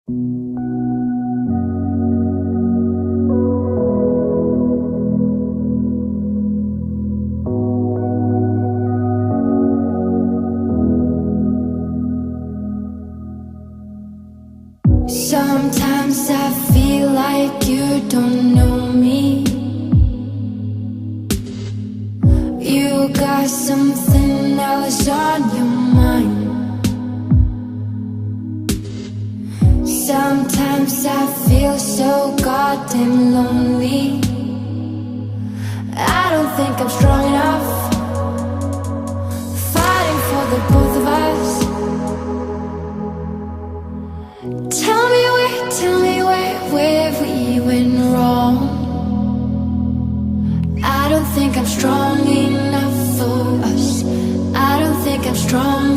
Sometimes I feel like you don't know me. You got something else on your mind. Sometimes I feel so goddamn lonely. I don't think I'm strong enough, fighting for the both of us. Tell me where we went wrong. I don't think I'm strong enough for us. I don't think I'm strong